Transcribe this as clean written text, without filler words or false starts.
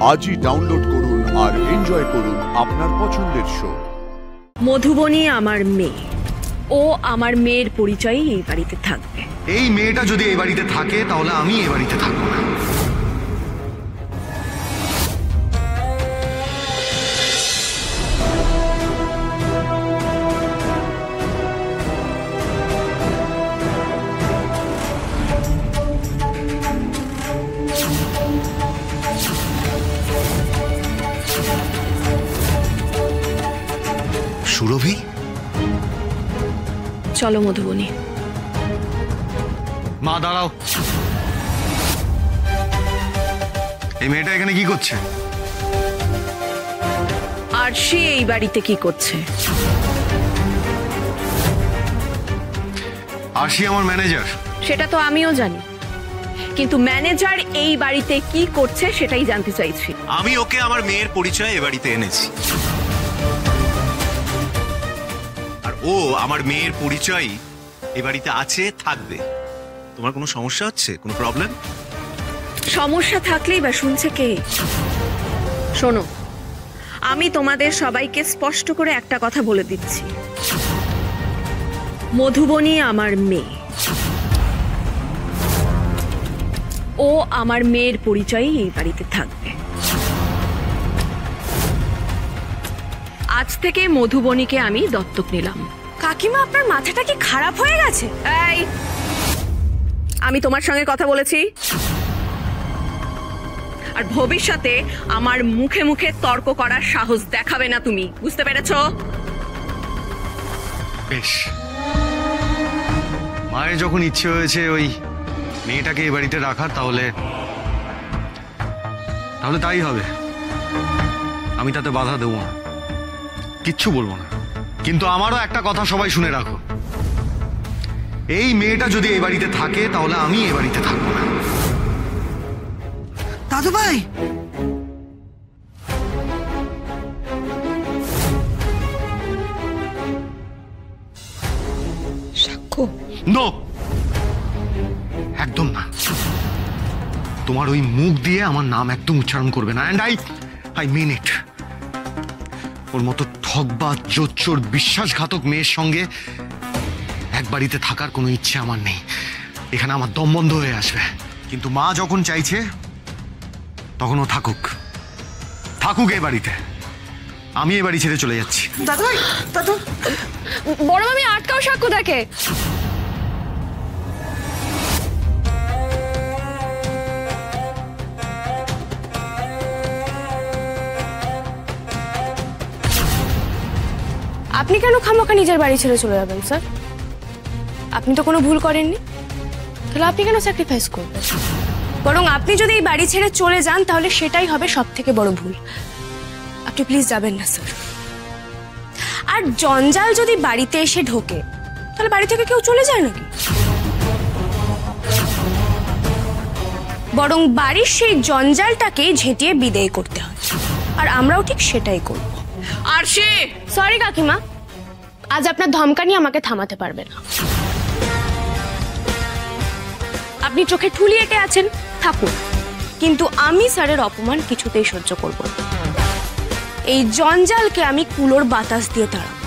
আজই ডাউনলোড করুন আর এনজয় করুন আপনার পছন্দের শো। মধুবনী আমার মেয়ে, ও আমার মেয়ের পরিচয়ই এই বাড়িতে থাকবে। এই মেয়েটা যদি এই বাড়িতে থাকে তাহলে আমি এই বাড়িতে থাকবো না। সুরভি, চলো মধুবনী। মা দাঁড়াও, এই মেয়েটা এখানে কি করছে? আর সে এই বাড়িতে কি করছে? আরশি আমার ম্যানেজার। সেটা তো আমিও জানি, কিন্তু ম্যানেজার এই বাড়িতে কি করছে সেটাই জানতে চাইছি। আমি ওকে আমার মেয়ের পরিচয় এ বাড়িতে এনেছি, আর ও আমার মেয়ের পরিচয় এ বাড়িতে আছে, থাকবে। তোমার কোনো সমস্যা হচ্ছে? কোনো প্রবলেম? সমস্যা থাকলেই বা শুনছে কে? শোনো, আমি তোমাদের সবাইকে স্পষ্ট করে একটা কথা বলে দিচ্ছি, মধুবনী আমার মেয়ে, ও আমার মেয়ের পরিচয়ই এই বাড়িতে থাকবে। আজ থেকে মধুবনীকে আমি দত্তক নিলাম। কাকিমা, আপনার মাথাটা কি খারাপ হয়ে গেছে? এই, আমি তোমার সঙ্গে কথা বলেছি, আর ভবিষ্যতে আমার মুখে মুখে তর্ক করার সাহস দেখাবে না তুমি, বুঝতে পেরেছো? বেশ, মায়ের যখন ইচ্ছে হয়েছে ওই মেয়েটাকে এই বাড়িতে রাখার, তাহলে তাই হবে। আমি তাতে বাধা দেবো না, কিচ্ছু বলবো না। কিন্তু আমারও একটা কথা সবাই শুনে রাখো, এই মেয়েটা যদি এই বাড়িতে থাকে তাহলে আমি এই বাড়িতে থাকবো না। দাদু ভাই, সাক্ষ্য? নো, একদম না। তোমার ওই মুখ দিয়ে আমার নাম একদম উচ্চারণ করবে না, এন্ড আই মিন ইট। ওর মতো ঠকবাজ, জোচ্চোর, বিশ্বাসঘাতক মেয়ের সঙ্গে এক বাড়িতে থাকার কোনো ইচ্ছে আমার নেই। এখানে আমার দম বন্ধ হয়ে আসবে। কিন্তু মা যখন চাইছে তখন ও থাকুক এই বাড়িতে। আমি এই বাড়ি ছেড়ে চলে যাচ্ছি। দাদু ভাই, দাদু। বড় মামি আটকাও সাক্ষ্য দেখে। আপনি কেন খামোখা নিজের বাড়ি ছেড়ে চলে যাবেন স্যার? আপনি তো কোনো ভুল করেননি, তাহলে আপনি কেন স্যাক্রিফাইস করবেন? বরং আপনি যদি এই বাড়ি ছেড়ে চলে যান তাহলে সেটাই হবে সব থেকে বড় ভুল। আপনি প্লিজ যাবেন না স্যার। আর জঞ্জাল যদি বাড়িতে এসে ঢোকে তাহলে বাড়ি থেকে কেউ চলে যায় নাকি? বরং বাড়ির সেই জঞ্জালটাকেই ঝেঁটিয়ে বিদায় করতে হয়, আর আমরাও ঠিক সেটাই করব। আর সে সরি কাকিমা, আজ আপনার ধমকানি আমাকে থামাতে পারবে না। আপনি চোখে ঠুলি এঁটে আছেন, থাকুন, কিন্তু আমি স্যারের অপমান কিছুতেই সহ্য করব না। এই জঞ্জালকে আমি কুলোর বাতাস দিয়ে তাড়াবো।